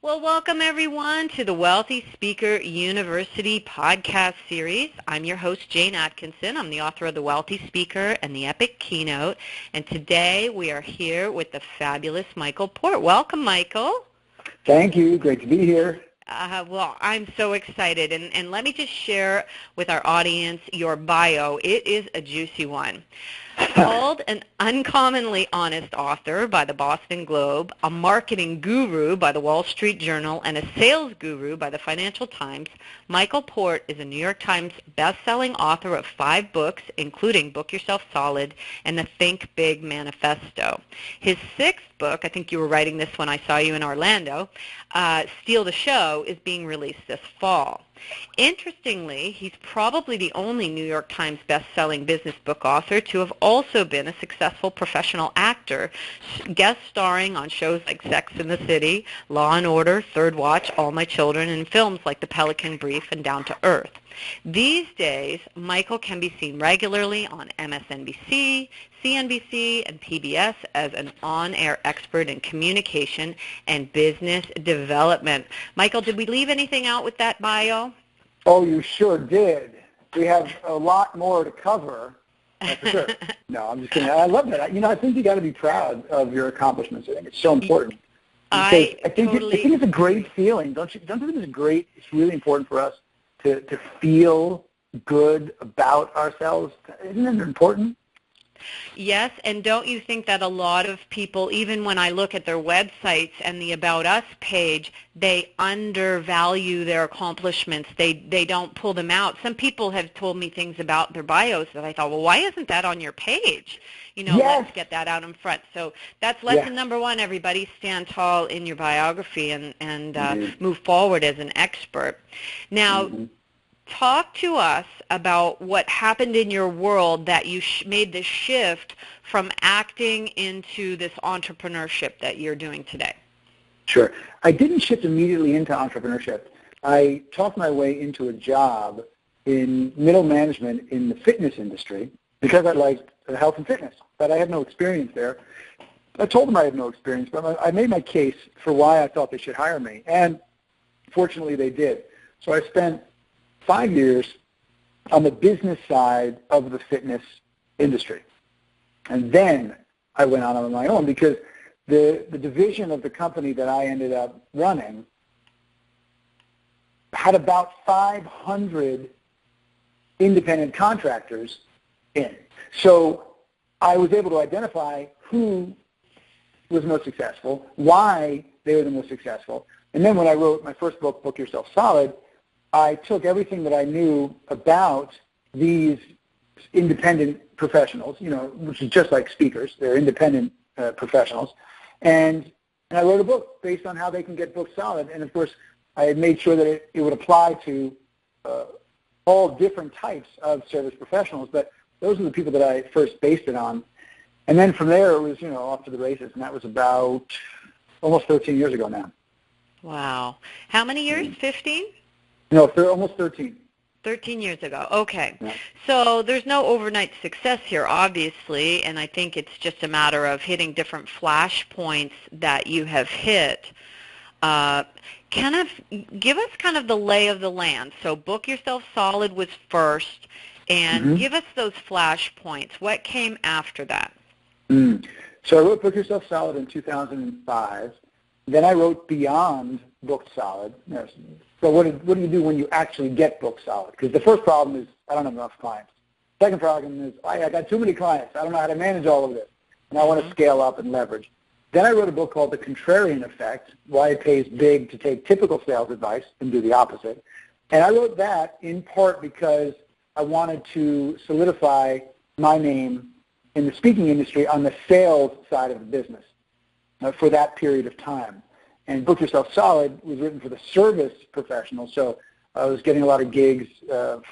Well, welcome everyone to the Wealthy Speaker University podcast series. I'm your host, Jane Atkinson. I'm the author of The Wealthy Speaker and the Epic Keynote. And today we are here with the fabulous Michael Port. Welcome, Michael. Thank you. Great to be here. Well, I'm so excited. And let me just share with our audience your bio. It is a juicy one. Called an uncommonly honest author by the Boston Globe, a marketing guru by the Wall Street Journal, and a sales guru by the Financial Times, Michael Port is a New York Times best-selling author of 5 books, including Book Yourself Solid and the Think Big Manifesto. His 6th book, I think you were writing this when I saw you in Orlando, Steal the Show, is being released this fall. Interestingly, he's probably the only New York Times best-selling business book author to have also been a successful professional actor, guest starring on shows like Sex and the City, Law and Order, Third Watch, All My Children, and films like The Pelican Brief and Down to Earth. These days, Michael can be seen regularly on MSNBC, CNBC, and PBS as an on-air expert in communication and business development. Michael, did we leave anything out with that bio? Oh, you sure did. We have a lot more to cover, for sure. No, I'm just kidding. I love that. I think you got to be proud of your accomplishments. I think it's so important. I think it's a great feeling. Don't you think it's great? It's really important for us to feel good about ourselves. Isn't it important? Yes, and don't you think that a lot of people, even when I look at their websites and the About Us page, they undervalue their accomplishments. They don't pull them out. Some people have told me things about their bios that I thought, well, why isn't that on your page? Yes. Let's get that out in front. So that's lesson number 1, everybody. Stand tall in your biography and move forward as an expert. Now, talk to us about what happened in your world that you made this shift from acting into this entrepreneurship that you're doing today. Sure. I didn't shift immediately into entrepreneurship. I talked my way into a job in middle management in the fitness industry because I liked health and fitness, but I had no experience there. I told them I had no experience, but I made my case for why I thought they should hire me, and fortunately they did. So I spent 5 years on the business side of the fitness industry. And then I went on my own because the division of the company that I ended up running had about 500 independent contractors in. So I was able to identify who was most successful, why they were the most successful. And then when I wrote my first book, Book Yourself Solid, I took everything that I knew about these independent professionals, which is just like speakers. They're independent professionals. And I wrote a book based on how they can get booked solid. And, of course, I had made sure that it would apply to all different types of service professionals. But those are the people that I first based it on. And then from there, it was, off to the races. And that was about almost 13 years ago now. Wow. How many years? 15? No, almost 13. 13 years ago. Okay. Yeah. So there's no overnight success here, obviously, and I think it's just a matter of hitting different flash points that you have hit. Give us kind of the lay of the land. So Book Yourself Solid was first, and give us those flash points. What came after that? So I wrote Book Yourself Solid in 2005. Then I wrote Beyond Booked Solid. So what do you do when you actually get booked solid? Because the first problem is I don't have enough clients. Second problem is I got too many clients. I don't know how to manage all of this, and I want to scale up and leverage. Then I wrote a book called The Contrarian Effect, Why It Pays Big to Take Typical Sales Advice and Do the Opposite. And I wrote that in part because I wanted to solidify my name in the speaking industry on the sales side of the business for that period of time. And Book Yourself Solid was written for the service professional, so I was getting a lot of gigs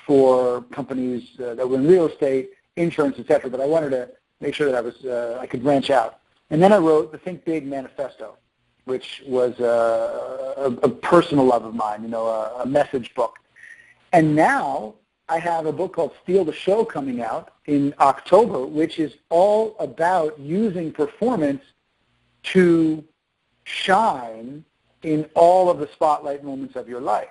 for companies that were in real estate, insurance, etc. But I wanted to make sure that I could branch out. And then I wrote the Think Big Manifesto, which was a personal love of mine, a message book. And now I have a book called Steal the Show coming out in October, which is all about using performance to shine in all of the spotlight moments of your life.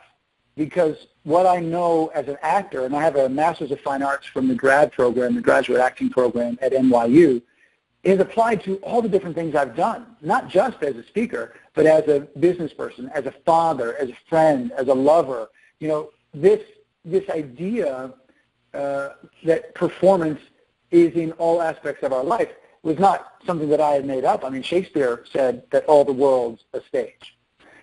Because what I know as an actor, and I have a Master's of Fine Arts from the grad program, the graduate acting program at NYU, is applied to all the different things I've done, not just as a speaker, but as a business person, as a father, as a friend, as a lover. You know, this idea that performance is in all aspects of our life was not something that I had made up. I mean, Shakespeare said that all the world's a stage.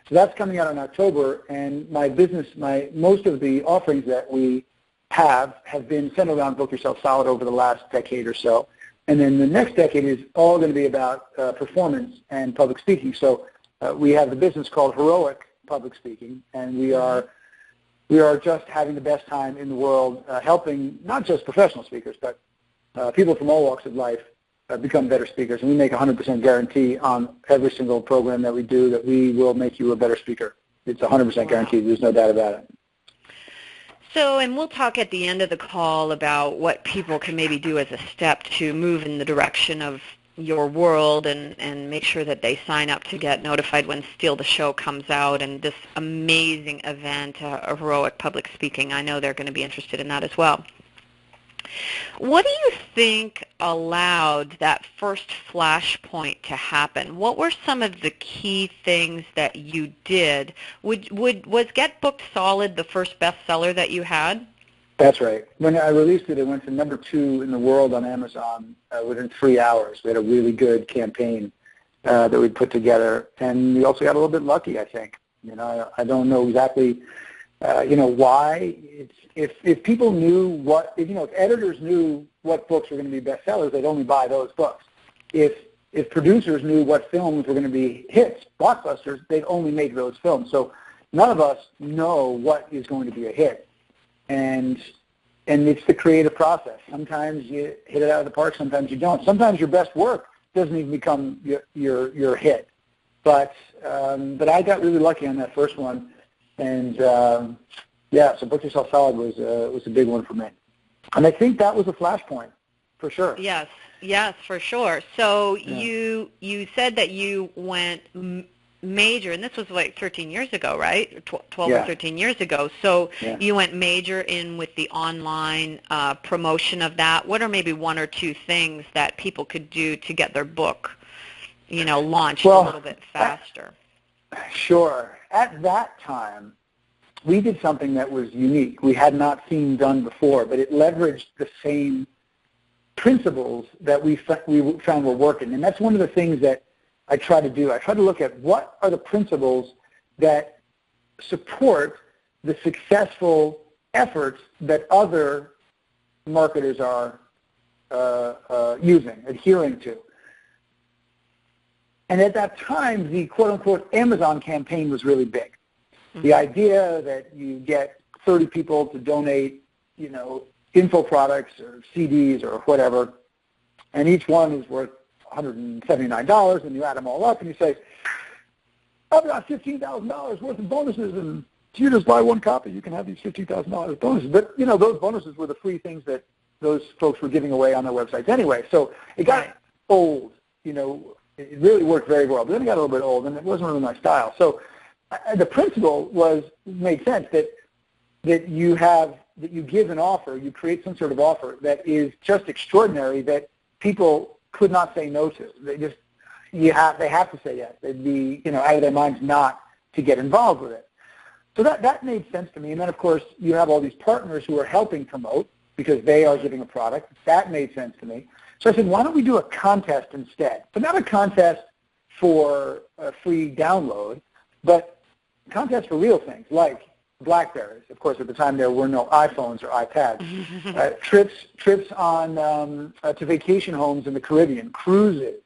So that's coming out in October, and my business, most of the offerings that we have been centered around Book Yourself Solid over the last decade or so. And then the next decade is all going to be about performance and public speaking. So we have the business called Heroic Public Speaking, and we are just having the best time in the world helping not just professional speakers, but people from all walks of life become better speakers. And we make a 100% guarantee on every single program that we do that we will make you a better speaker. It's 100% guaranteed. There's no doubt about it. So, and we'll talk at the end of the call about what people can maybe do as a step to move in the direction of your world and make sure that they sign up to get notified when Steal the Show comes out and this amazing event, Heroic Public Speaking. I know they're going to be interested in that as well. What do you think allowed that first flashpoint to happen? What were some of the key things that you did? Was Get Booked Solid the first bestseller that you had? That's right. When I released it, it went to number 2 in the world on Amazon within 3 hours. We had a really good campaign that we put together, and we also got a little bit lucky, I think. You know, I don't know exactly, why. If people knew if editors knew what books were going to be bestsellers, they'd only buy those books. If producers knew what films were going to be hits, blockbusters, they'd only make those films. So none of us know what is going to be a hit. And it's the creative process. Sometimes you hit it out of the park, sometimes you don't. Sometimes your best work doesn't even become your hit. But I got really lucky on that first one, and so Book Yourself Solid was a big one for me. And I think that was a flashpoint, for sure. Yes, for sure. So you said that you went major, and this was like 13 years ago, right? 12 or 13 years ago. So you went major in with the online promotion of that. What are maybe one or two things that people could do to get their book, launched a little bit faster? Sure. At that time, we did something that was unique. We had not seen done before, but it leveraged the same principles that we found were working. And that's one of the things that I try to do. I try to look at what are the principles that support the successful efforts that other marketers are adhering to. And at that time, the quote-unquote Amazon campaign was really big. Mm-hmm. The idea that you get 30 people to donate, info products or CDs or whatever, and each one is worth $179, and you add them all up, and you say, I've got $15,000 worth of bonuses, and if you just buy one copy, you can have these $15,000 bonuses. But, those bonuses were the free things that those folks were giving away on their websites anyway. So it got old, It really worked very well, but then it got a little bit old, and it wasn't really my style. So the principle made sense that you give an offer, you create some sort of offer that is just extraordinary, that people could not say no to. They have to say yes. They'd be out of their minds not to get involved with it. So that made sense to me. And then of course you have all these partners who are helping promote because they are giving a product. That made sense to me. So I said, why don't we do a contest instead? But not a contest for a free download, but a contest for real things like BlackBerries. Of course, at the time there were no iPhones or iPads. Trips on to vacation homes in the Caribbean, cruises,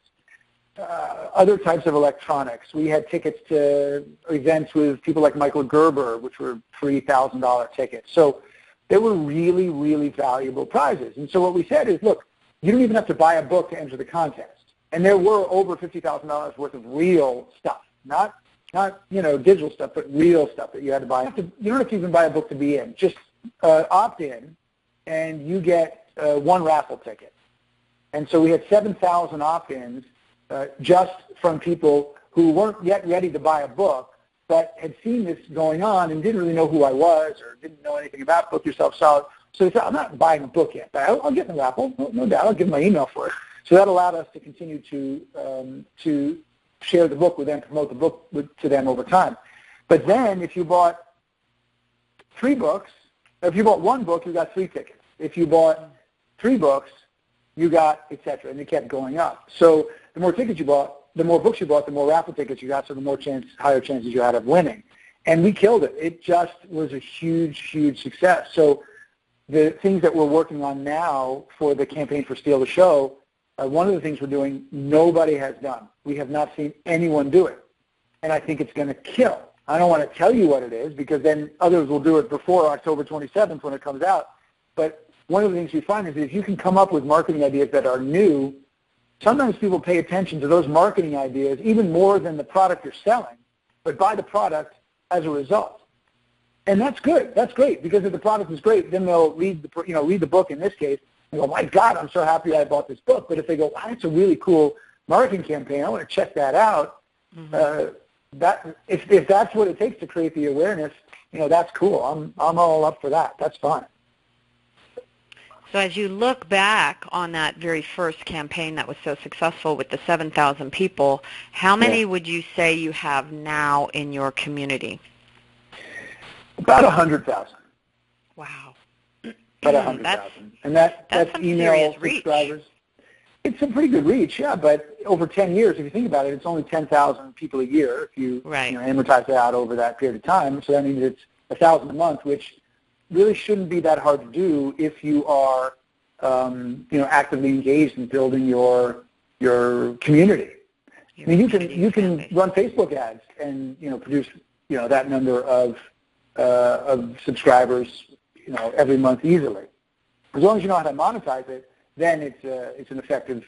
other types of electronics. We had tickets to events with people like Michael Gerber, which were $3,000 tickets. So they were really, really valuable prizes. And so what we said is, look, you don't even have to buy a book to enter the contest. And there were over $50,000 worth of real stuff, not digital stuff, but real stuff that you had to buy. You don't have to even buy a book to be in. Just opt in, and you get one raffle ticket. And so we had 7,000 opt-ins just from people who weren't yet ready to buy a book, but had seen this going on and didn't really know who I was or didn't know anything about Book Yourself Solid. So they said, I'm not buying a book yet, but I'll get in the raffle, no doubt. I'll give my email for it. So that allowed us to continue to share the book with them, promote the book to them over time. But then if you bought 3 books, if you bought 1 book, you got 3 tickets. If you bought 3 books, you got et cetera, and it kept going up. So the more tickets you bought, the more books you bought, the more raffle tickets you got, so the more higher chances you had of winning. And we killed it. It just was a huge, huge success. So the things that we're working on now for the campaign for Steal the Show, one of the things we're doing, nobody has done. We have not seen anyone do it. And I think it's going to kill. I don't want to tell you what it is because then others will do it before October 27th when it comes out. But one of the things we find is that if you can come up with marketing ideas that are new, sometimes people pay attention to those marketing ideas even more than the product you're selling, but buy the product as a result. And that's good. That's great because if the product is great, then they'll read the book in this case and go, my God, I'm so happy I bought this book. But if they go, wow, that's a really cool marketing campaign, I want to check that out. If that's what it takes to create the awareness, that's cool. I'm all up for that. That's fine. So as you look back on that very first campaign that was so successful with the 7,000 people, how many would you say you have now in your community? About 100,000. Wow. About 100,000. And that's email subscribers. It's a pretty good reach, yeah, but over 10 years, if you think about it, it's only 10,000 people a year if you, amortize it out over that period of time. So that means it's 1,000 a month, which really shouldn't be that hard to do if you are, actively engaged in building your community. I mean, you can run Facebook ads and produce that number of subscribers every month easily. As long as you know how to monetize it, then it's an effective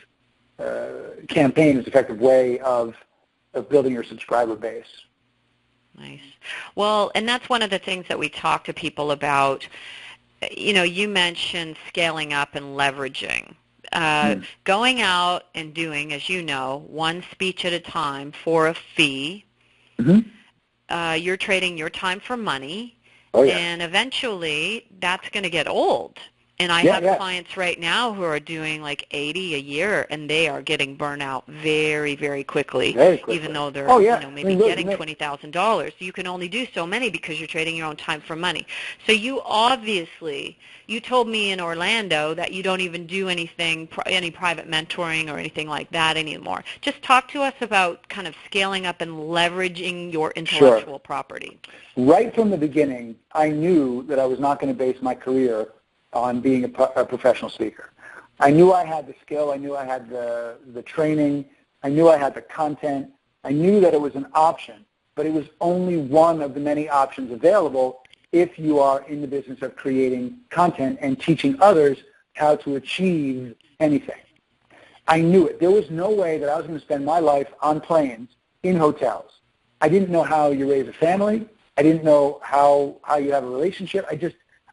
campaign, it's an effective way of building your subscriber base. Nice. Well, and that's one of the things that we talk to people about. You mentioned scaling up and leveraging. Going out and doing, as you know, one speech at a time for a fee. You're trading your time for money. And eventually that's going to get old. And I have clients right now who are doing like 80 a year, and they are getting burnout very, very quickly, even though they're maybe getting $20,000. You can only do so many because you're trading your own time for money. So you told me in Orlando that you don't even do anything, any private mentoring or anything like that anymore. Just talk to us about kind of scaling up and leveraging your intellectual property. Right from the beginning, I knew that I was not going to base my career on being a professional speaker. I knew I had the skill. I knew I had the training. I knew I had the content. I knew that it was an option, but it was only one of the many options available if you are in the business of creating content and teaching others how to achieve anything. I knew it. There was no way that I was going to spend my life on planes, in hotels. I didn't know how you raise a family. I didn't know how you have a relationship.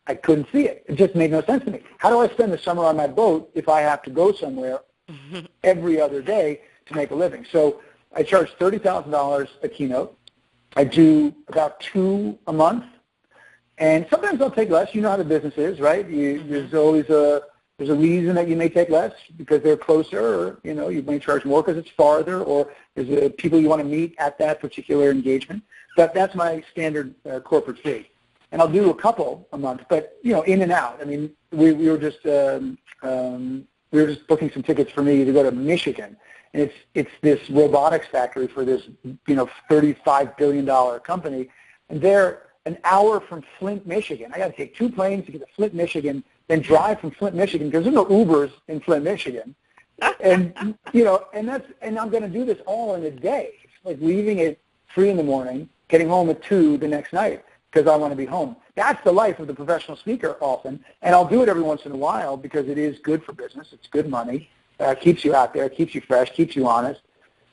I couldn't see it. It just made no sense to me. How do I spend the summer on my boat if I have to go somewhere every other day to make a living? So I charge $30,000 a keynote. I do about 2 a month. And sometimes I'll take less. You know how the business is, right? There's always there's a reason that you may take less because they're closer, or you may charge more because it's farther, or there's people you want to meet at that particular engagement. But that's my standard corporate fee. And I'll do a couple a month, but in and out. I mean, we were just booking some tickets for me to go to Michigan, and it's this robotics factory for this $35 billion company, and they're an hour from Flint, Michigan. I got to take 2 planes to get to Flint, Michigan, then drive from Flint, Michigan because there's no Ubers in Flint, Michigan, and and I'm going to do this all in a day. It's like leaving at 3 in the morning, getting home at 2 the next night, because I want to be home. That's the life of the professional speaker often, and I'll do it every once in a while because it is good for business. It's good money. Keeps you out there, keeps you fresh, keeps you honest.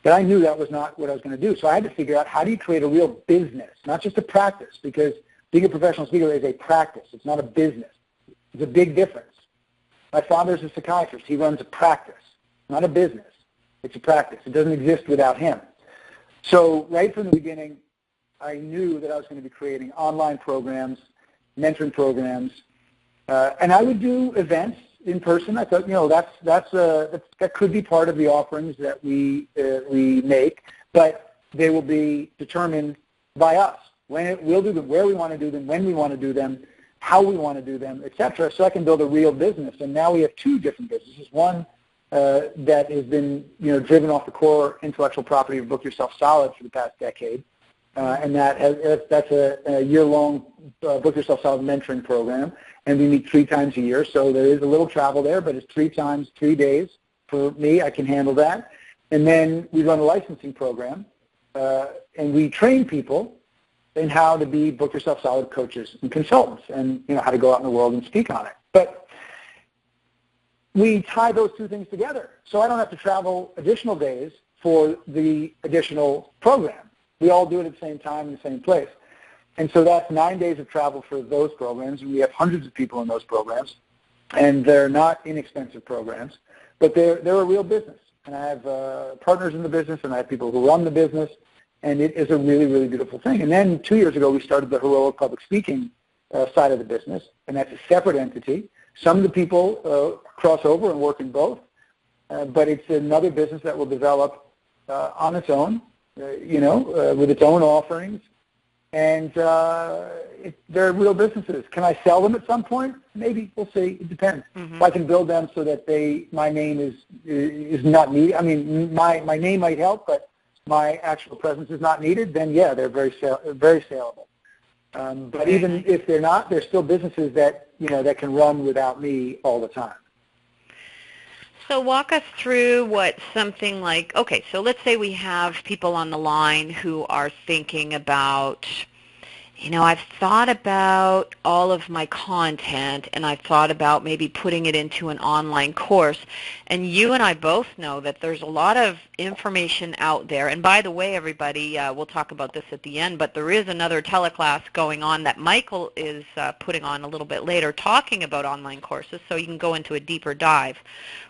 But I knew that was not what I was going to do, so I had to figure out how do you create a real business, not just a practice, because being a professional speaker is a practice. It's not a business. It's a big difference. My father's a psychiatrist. He runs a practice, not a business. It's a practice. It doesn't exist without him. So right from the beginning, I knew that I was going to be creating online programs, mentoring programs, and I would do events in person. I thought, that could be part of the offerings that we make, but they will be determined by us. We'll do them, where we want to do them, when we want to do them, how we want to do them, et cetera, so I can build a real business. And now we have two different businesses. One that has been, driven off the core intellectual property of Book Yourself Solid for the past decade, and that's a year-long Book Yourself Solid mentoring program, and we meet 3 times a year, so there is a little travel there, but it's 3 times 3 days for me. I can handle that. And then we run a licensing program, and we train people in how to be Book Yourself Solid coaches and consultants, and how to go out in the world and speak on it. But we tie those two things together, so I don't have to travel additional days for the additional program. We all do it at the same time in the same place. And so that's 9 days of travel for those programs, and we have hundreds of people in those programs, and they're not inexpensive programs, but they're a real business. And I have partners in the business, and I have people who run the business, and it is a really, really beautiful thing. And then 2 years ago, we started the Heroic Public Speaking side of the business, and that's a separate entity. Some of the people cross over and work in both, but it's another business that will develop on its own, with its own offerings, and they're real businesses. Can I sell them at some point? Maybe. We'll see. It depends. Mm-hmm. If I can build them so that my name is not needed. I mean, my name might help, but my actual presence is not needed, then yeah, they're very saleable. But even if they're not, they're still businesses that that can run without me all the time. So walk us through what something like, okay, so let's say we have people on the line who are thinking about, I've thought about all of my content, and I've thought about maybe putting it into an online course. And you and I both know that there's a lot of information out there. And by the way, everybody, we'll talk about this at the end, but there is another teleclass going on that Michael is putting on a little bit later, talking about online courses, so you can go into a deeper dive.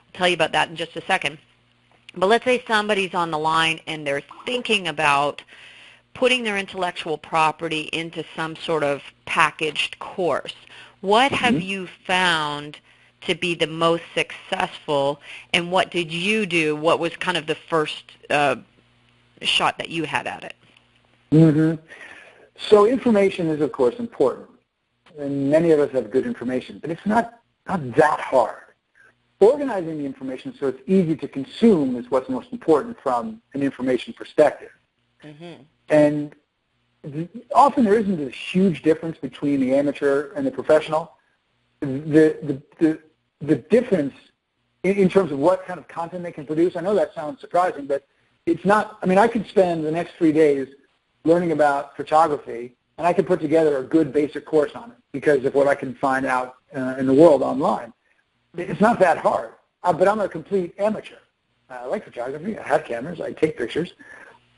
I'll tell you about that in just a second. But let's say somebody's on the line and they're thinking about putting their intellectual property into some sort of packaged course. What have you found to be the most successful, and what did you do? What was kind of the first shot that you had at it? Mm-hmm. So information is, of course, important, and many of us have good information, but it's not that hard. Organizing the information so it's easy to consume is what's most important from an information perspective. Mm-hmm. And often there isn't a huge difference between the amateur and the professional. The difference in terms of what kind of content they can produce, I know that sounds surprising, but it's not. I mean, I could spend the next 3 days learning about photography, and I could put together a good basic course on it because of what I can find out in the world online. It's not that hard, but I'm a complete amateur. I like photography. I have cameras. I take pictures.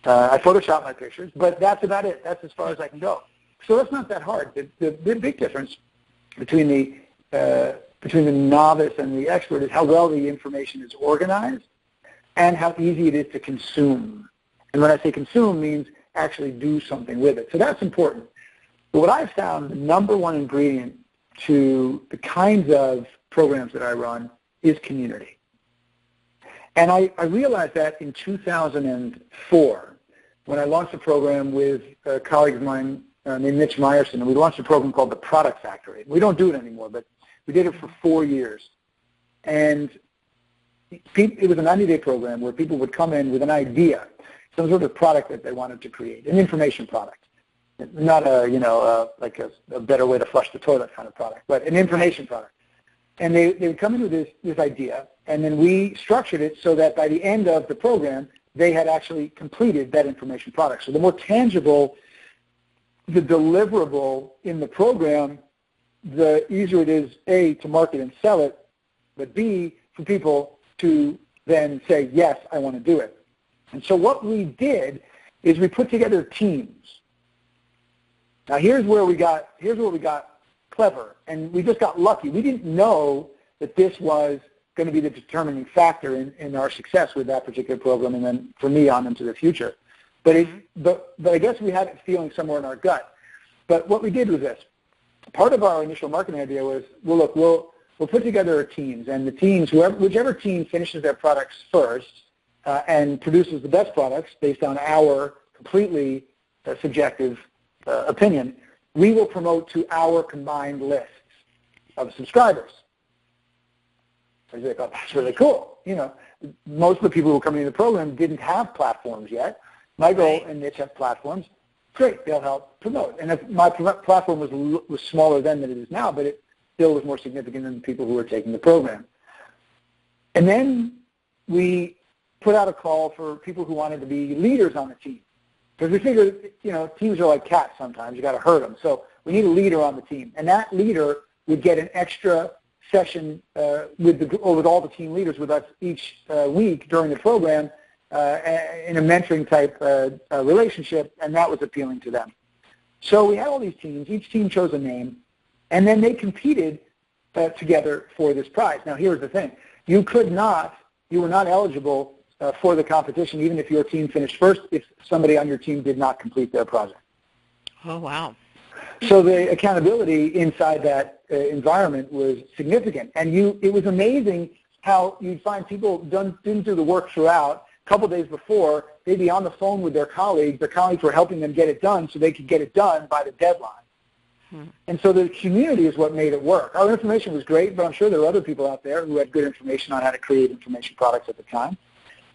I Photoshop my pictures, but that's about it. That's as far as I can go. So that's not that hard. The big difference between the novice and the expert is how well the information is organized and how easy it is to consume. And when I say consume, means actually do something with it. So that's important. But what I've found, the number one ingredient to the kinds of programs that I run is community. And I realized that in 2004 when I launched a program with a colleague of mine named Mitch Meyerson, and we launched a program called the Product Factory. We don't do it anymore, but we did it for 4 years. And it was a 90-day program where people would come in with an idea, some sort of product that they wanted to create, an information product. Not like a better way to flush the toilet kind of product, but an information product. And they would come in with this idea, and then we structured it so that by the end of the program, they had actually completed that information product. So the more tangible the deliverable in the program, the easier it is, A, to market and sell it, but B, for people to then say, yes, I want to do it. And so what we did is we put together teams. Now here's where we got clever, and we just got lucky. We didn't know that this was going to be the determining factor in our success with that particular program, and then for me on into the future. But I guess we had it feeling somewhere in our gut. But what we did was this. Part of our initial marketing idea was, well, look, we'll put together teams, and the teams, whichever team finishes their products first and produces the best products based on our completely subjective opinion, we will promote to our combined lists of subscribers. So you're like, oh, that's really cool. You know, most of the people who were coming into the program didn't have platforms yet. My goal and niche have platforms. Great, they'll help promote. And if my platform was smaller then than it is now, but it still was more significant than the people who were taking the program. And then we put out a call for people who wanted to be leaders on the team. Because we figured, you know, teams are like cats sometimes. You got to herd them. So we need a leader on the team. And that leader would get an extra session with all the team leaders with us each week during the program in a mentoring type relationship, and that was appealing to them. So we had all these teams. Each team chose a name, and then they competed together for this prize. Now, here's the thing. You were not eligible for the competition, even if your team finished first, if somebody on your team did not complete their project. Oh, wow. So the accountability inside that environment was significant. And it was amazing how you'd find people didn't do the work throughout. A couple of days before, they'd be on the phone with their colleagues. Their colleagues were helping them get it done so they could get it done by the deadline. And so the community is what made it work. Our information was great, but I'm sure there were other people out there who had good information on how to create information products at the time.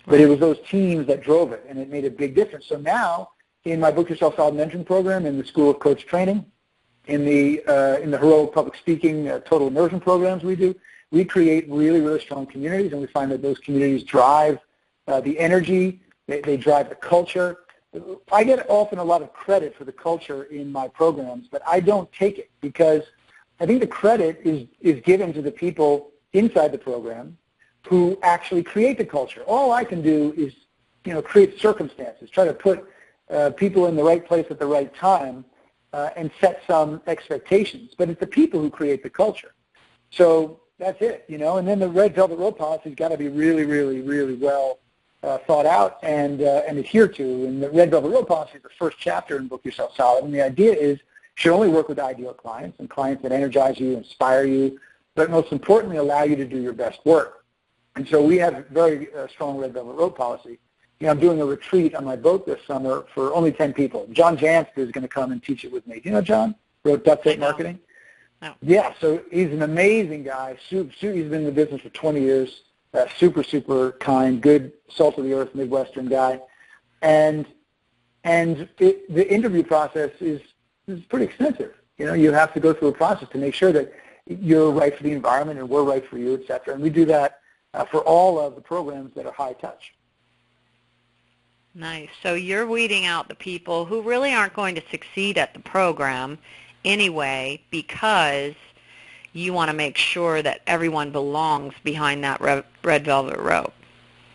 But it was those teams that drove it, and it made a big difference. So now, in my Book Yourself Solid mentoring program, in the School of Coach Training, in the Heroic Public Speaking Total Immersion programs we do, we create really, really strong communities, and we find that those communities drive the energy, they drive the culture. I get often a lot of credit for the culture in my programs, but I don't take it because I think the credit is given to the people inside the program who actually create the culture. All I can do is, you know, create circumstances, try to put people in the right place at the right time and set some expectations. But it's the people who create the culture. So that's it, you know. And then the Red Velvet Rope policy's got to be really, really, really well thought out and adhered to. And the Red Velvet Rope policy is the first chapter in Book Yourself Solid. And the idea is you should only work with ideal clients and clients that energize you, inspire you, but most importantly, allow you to do your best work. And so we have a very strong Red Velvet Rope policy. You know, I'm doing a retreat on my boat this summer for only 10 people. John Janst is going to come and teach it with me. Do you know John? Wrote Duct Tape Marketing? No. Yeah, so he's an amazing guy. He's been in the business for 20 years. Super, super kind, good, salt-of-the-earth Midwestern guy. And the interview process is pretty extensive. You know, you have to go through a process to make sure that you're right for the environment and we're right for you, et cetera. And we do that for all of the programs that are high touch. Nice. So you're weeding out the people who really aren't going to succeed at the program anyway because you want to make sure that everyone belongs behind that red velvet rope.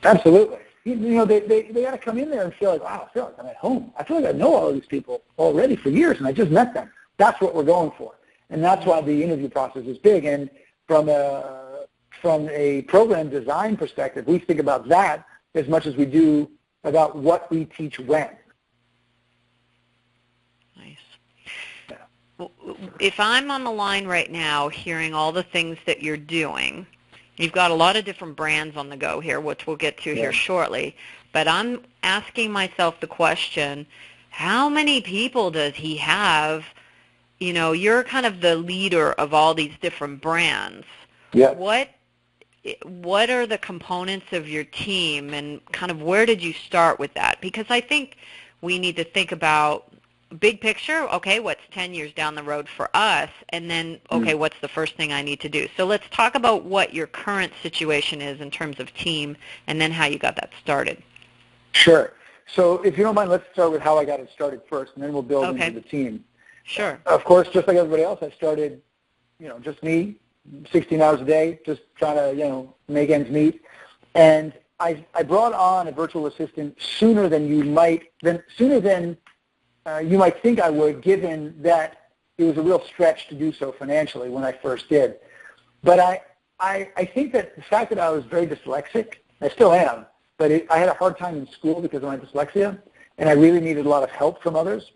Absolutely. You know, they got to come in there and feel like, wow, I feel like I'm at home. I feel like I know all of these people already for years, and I just met them. That's what we're going for. And that's why the interview process is big. And from a program design perspective, we think about that as much as we do about what we teach when. Nice. Yeah. If I'm on the line right now hearing all the things that you're doing, you've got a lot of different brands on the go here, which we'll get to here shortly, but I'm asking myself the question, how many people does he have? You know, you're kind of the leader of all these different brands. Yeah. What are the components of your team, and kind of where did you start with that? Because I think we need to think about big picture, okay, what's 10 years down the road for us, and then, okay, what's the first thing I need to do? So let's talk about what your current situation is in terms of team, and then how you got that started. Sure. So if you don't mind, let's start with how I got it started first, and then we'll build into the team. Sure. Of course, just like everybody else, I started, you know, just me, 16 hours a day, just trying to, you know, make ends meet. And I brought on a virtual assistant sooner than you might think I would, given that it was a real stretch to do so financially when I first did. But I think that the fact that I was very dyslexic, I still am, but I had a hard time in school because of my dyslexia. and I really needed a lot of help from others.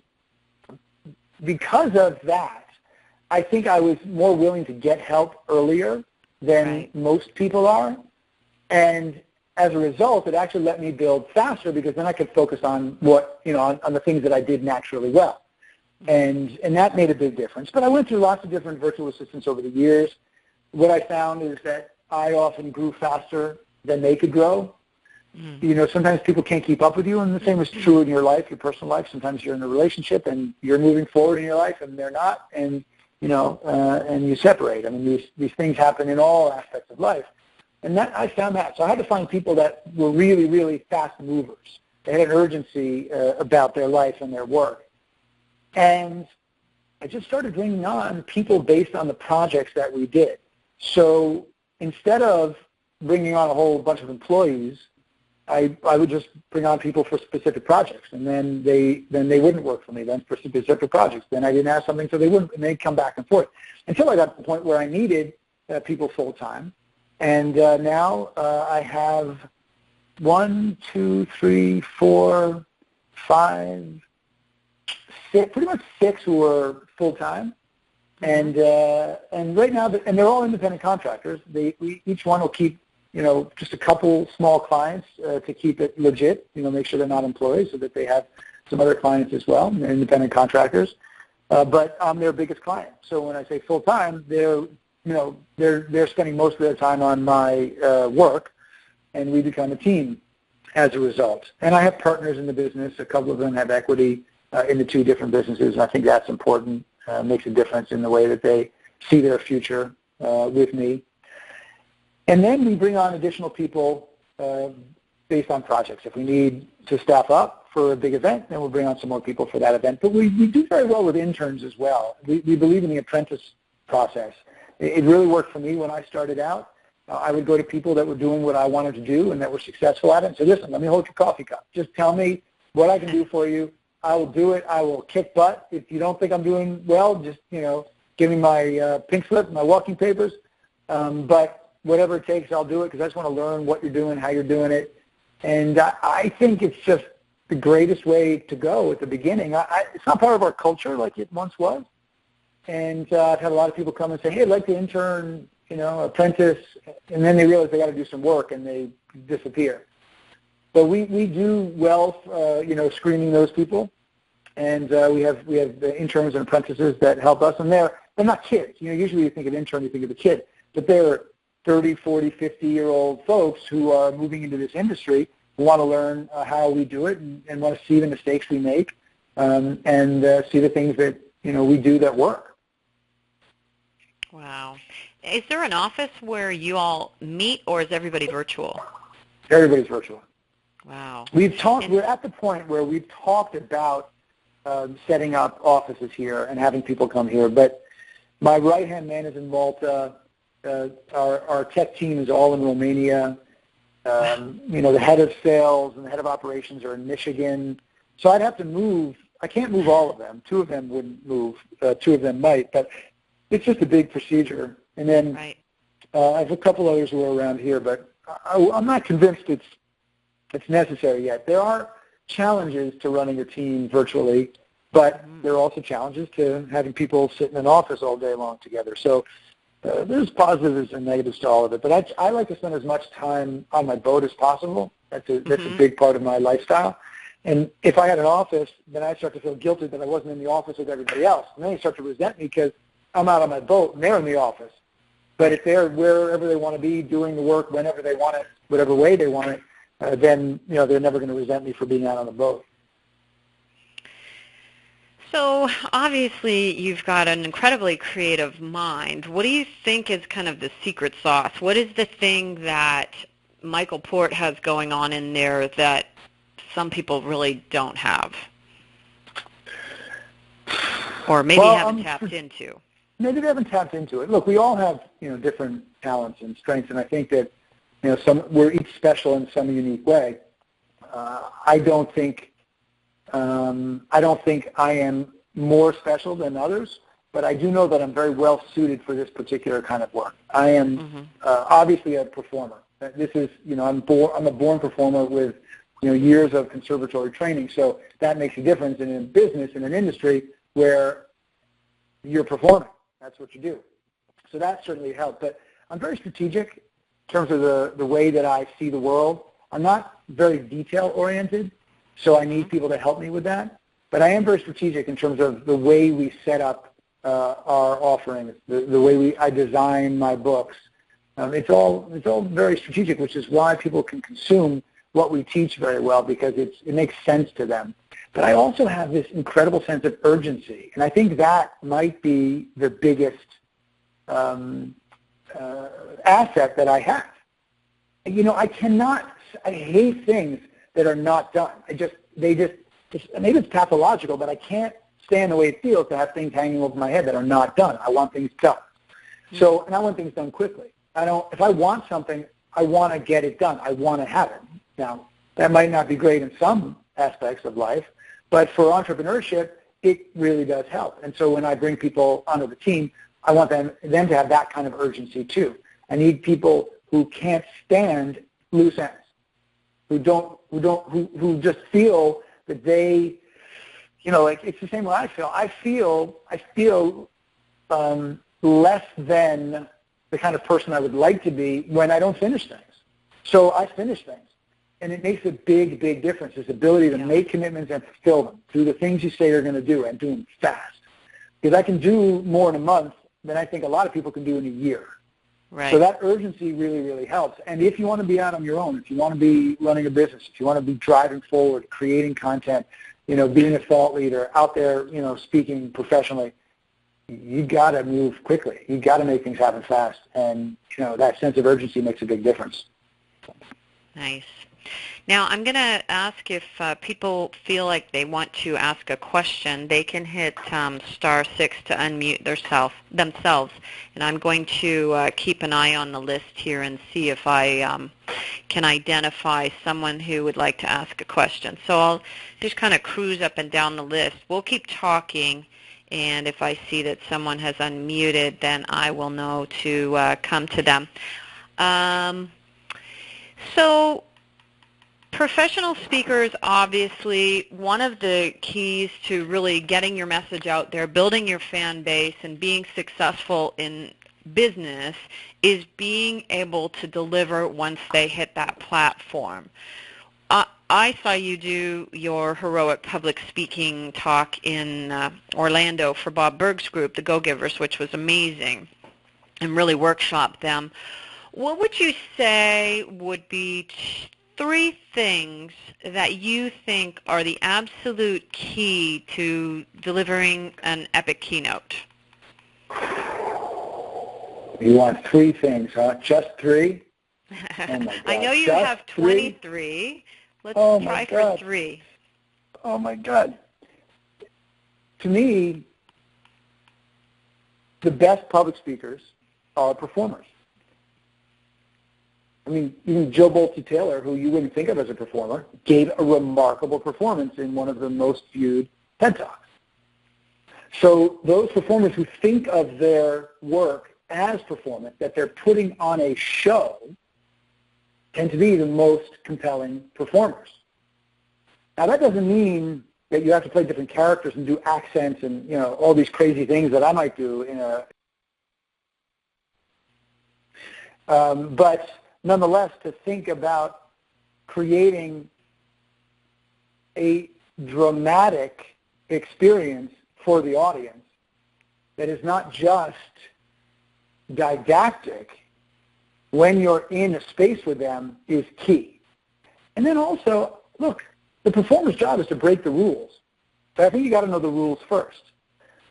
Because of that, I think I was more willing to get help earlier than most people are. And as a result, it actually let me build faster because then I could focus on what, on the things that I did naturally well. And that made a big difference. But I went through lots of different virtual assistants over the years. What I found is that I often grew faster than they could grow. Sometimes people can't keep up with you, and the same is true in your life, your personal life. Sometimes you're in a relationship and you're moving forward in your life and they're not, and and you separate. I mean, these things happen in all aspects of life. And I found that. So I had to find people that were really, really fast movers. They had an urgency about their life and their work. And I just started bringing on people based on the projects that we did. So instead of bringing on a whole bunch of employees, I would just bring on people for specific projects, and then they wouldn't work for me then for specific projects. Then I didn't have something, so they wouldn't, and they'd come back and forth until I got to the point where I needed people full time. And now I have 1, 2, 3, 4, 5, 6, pretty much 6 who are full time, and right now, and they're all independent contractors. Each one will keep just a couple small clients to keep it legit. Make sure they're not employees, so that they have some other clients as well, independent contractors. But I'm their biggest client. So when I say full time, they're spending most of their time on my work, and we become a team as a result. And I have partners in the business. A couple of them have equity in the 2 different businesses. And I think that's important. Makes a difference in the way that they see their future with me. And then we bring on additional people based on projects. If we need to staff up for a big event, then we'll bring on some more people for that event. But we do very well with interns as well. We believe in the apprentice process. It really worked for me when I started out. I would go to people that were doing what I wanted to do and that were successful at it and say, listen, let me hold your coffee cup. Just tell me what I can do for you. I will do it. I will kick butt. If you don't think I'm doing well, just, give me my pink slip, my walking papers. But whatever it takes, I'll do it because I just want to learn what you're doing, how you're doing it. And I think it's just the greatest way to go at the beginning. It's not part of our culture like it once was. And I've had a lot of people come and say, hey, I'd like to intern, apprentice, and then they realize they got to do some work and they disappear. But we do well, screening those people. And we have the interns and apprentices that help us. And they're not kids. Usually you think of intern, you think of a kid. But they're 30, 40, 50-year-old folks who are moving into this industry, who want to learn how we do it and want to see the mistakes we make and see the things that, we do that work. Wow. Is there an office where you all meet, or is everybody virtual? Everybody's virtual. Wow. We're at the point where we've talked about setting up offices here and having people come here, but my right-hand man is in Malta. Our tech team is all in Romania. The head of sales and the head of operations are in Michigan. So I'd have to move. I can't move all of them. 2 of them wouldn't move. 2 of them might, but it's just a big procedure. And then I have a couple others who are around here, but I'm not convinced it's necessary yet. There are challenges to running a team virtually, but there are also challenges to having people sit in an office all day long together. So there's positives and negatives to all of it. But I like to spend as much time on my boat as possible. That's a big part of my lifestyle. And if I had an office, then I start to feel guilty that I wasn't in the office with everybody else. And then they start to resent me because I'm out on my boat and they're in the office. But if they're wherever they want to be, doing the work whenever they want it, whatever way they want it, then they're never going to resent me for being out on the boat. So obviously you've got an incredibly creative mind. What do you think is kind of the secret sauce? What is the thing that Michael Port has going on in there that some people really don't have? Or maybe haven't tapped into? Maybe they haven't tapped into it. Look, we all have, different talents and strengths, and I think that, we're each special in some unique way. I don't think I am more special than others, but I do know that I'm very well suited for this particular kind of work. I am obviously a performer. This is, I'm a born performer with years of conservatory training. So that makes a difference in a business, in an industry where you're performing. That's what you do. So that certainly helped. But I'm very strategic in terms of the way that I see the world. I'm not very detail-oriented, so I need people to help me with that. But I am very strategic in terms of the way we set up our offerings, the way I design my books. It's all very strategic, which is why people can consume what we teach very well, because it makes sense to them. But I also have this incredible sense of urgency, and I think that might be the biggest asset that I have. I hate things that are not done. Maybe it's pathological, but I can't stand the way it feels to have things hanging over my head that are not done. I want things done. So, and I want things done quickly. If I want something, I want to get it done. I want to have it. Now, that might not be great in some aspects of life, but for entrepreneurship, it really does help. And so when I bring people onto the team, I want them to have that kind of urgency too. I need people who can't stand loose ends, who just feel that they, it's the same way I feel. I feel less than the kind of person I would like to be when I don't finish things. So I finish things. And it makes a big, big difference, this ability to make commitments and fulfill them, do the things you say you're going to do and do them fast. Because I can do more in a month than I think a lot of people can do in a year. Right. So that urgency really, really helps. And if you want to be out on your own, if you want to be running a business, if you want to be driving forward, creating content, being a thought leader, out there, speaking professionally, you got to move quickly. You got to make things happen fast. And, that sense of urgency makes a big difference. Nice. Now, I'm going to ask if people feel like they want to ask a question, they can hit *6 to unmute themselves. And I'm going to keep an eye on the list here and see if I can identify someone who would like to ask a question. So I'll just kind of cruise up and down the list. We'll keep talking, and if I see that someone has unmuted, then I will know to come to them. So professional speakers, obviously, one of the keys to really getting your message out there, building your fan base, and being successful in business is being able to deliver once they hit that platform. I saw you do your heroic public speaking talk in Orlando for Bob Berg's group, the Go-Givers, which was amazing, and really workshopped them. What would you say would be 3 things that you think are the absolute key to delivering an epic keynote? You want 3 things, huh? Just 3? Oh my God. I know you Just have 23. Let's try for 3. Oh, my God. To me, the best public speakers are performers. I mean, even Joe Bolte Taylor, who you wouldn't think of as a performer, gave a remarkable performance in one of the most viewed TED Talks. So those performers who think of their work as performance, that they're putting on a show, tend to be the most compelling performers. Now, that doesn't mean that you have to play different characters and do accents and, all these crazy things that I might do in but nonetheless, to think about creating a dramatic experience for the audience that is not just didactic when you're in a space with them is key. And then also, look, the performer's job is to break the rules. So I think you got to know the rules first.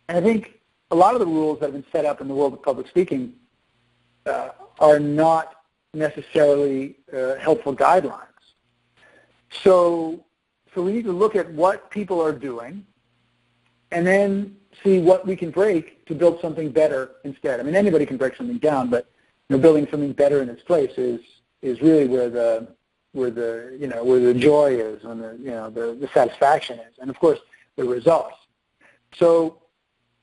And I think a lot of the rules that have been set up in the world of public speaking are not necessarily helpful guidelines. So we need to look at what people are doing and then see what we can break to build something better instead. I mean, anybody can break something down, but building something better in its place is really where the joy is and the satisfaction is, and of course the results. So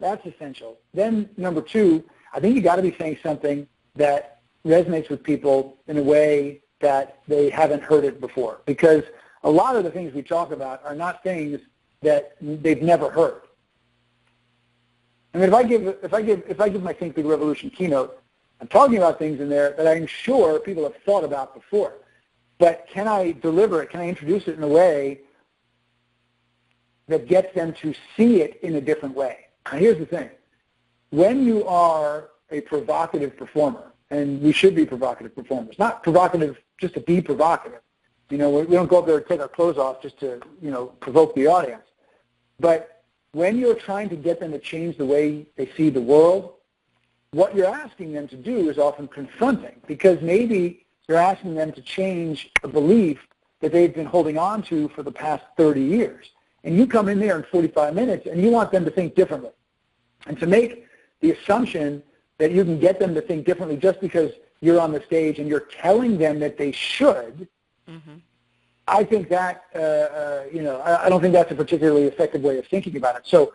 that's essential. Then number 2, I think you got to be saying something that resonates with people in a way that they haven't heard it before. Because a lot of the things we talk about are not things that they've never heard. I mean, if I give my Think Big Revolution keynote, I'm talking about things in there that I'm sure people have thought about before. But can I deliver it? Can I introduce it in a way that gets them to see it in a different way? Now, here's the thing. When you are a provocative performer, and we should be provocative performers, not provocative just to be provocative. You know, we don't go up there and take our clothes off just to, you know, provoke the audience. But when you're trying to get them to change the way they see the world, what you're asking them to do is often confronting, because maybe you're asking them to change a belief that they've been holding on to for the past 30 years. And you come in there in 45 minutes and you want them to think differently. And to make the assumption that you can get them to think differently just because you're on the stage and you're telling them that they should, I think that, you know, I don't think that's a particularly effective way of thinking about it. So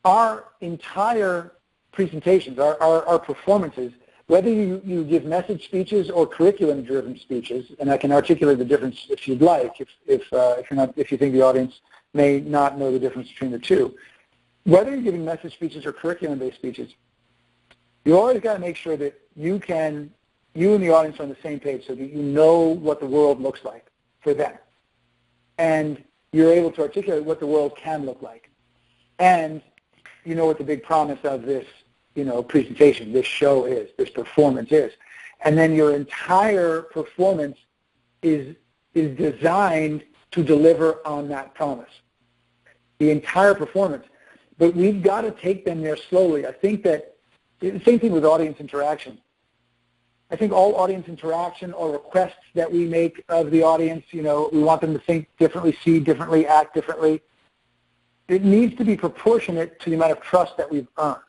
our entire presentations, our performances, whether you give message speeches or curriculum-driven speeches, and I can articulate the difference if you'd like, if you think the audience may not know the difference between the two. Whether you're giving message speeches or curriculum-based speeches, you always got to make sure that you and the audience are on the same page so that you know what the world looks like for them. And you're able to articulate what the world can look like. And you know what the big promise of this, you know, presentation, this show is, this performance is. And then your entire performance is designed to deliver on that promise. The entire performance. But we've got to take them there slowly. I think that the same thing with audience interaction. I think all audience interaction or requests that we make of the audience, you know, we want them to think differently, see differently, act differently. It needs to be proportionate to the amount of trust that we've earned.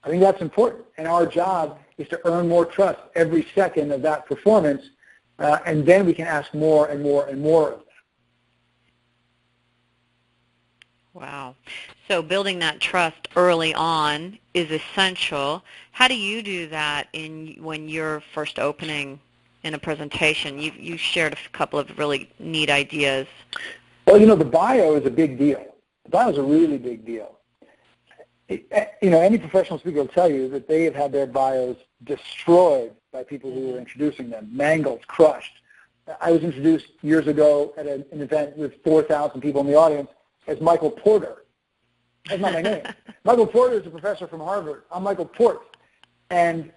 I think that's important. And our job is to earn more trust every second of that performance, and then we can ask more and more and more of them. Wow. So building that trust early on is essential. How do you do that when you're first opening in a presentation? You shared a couple of really neat ideas. Well, you know, the bio is a big deal. The bio is a really big deal. You know, any professional speaker will tell you that they have had their bios destroyed by people who were introducing them, mangled, crushed. I was introduced years ago at an event with 4,000 people in the audience as Michael Porter. That's not my name. Michael Porter is a professor from Harvard. I'm Michael Port. And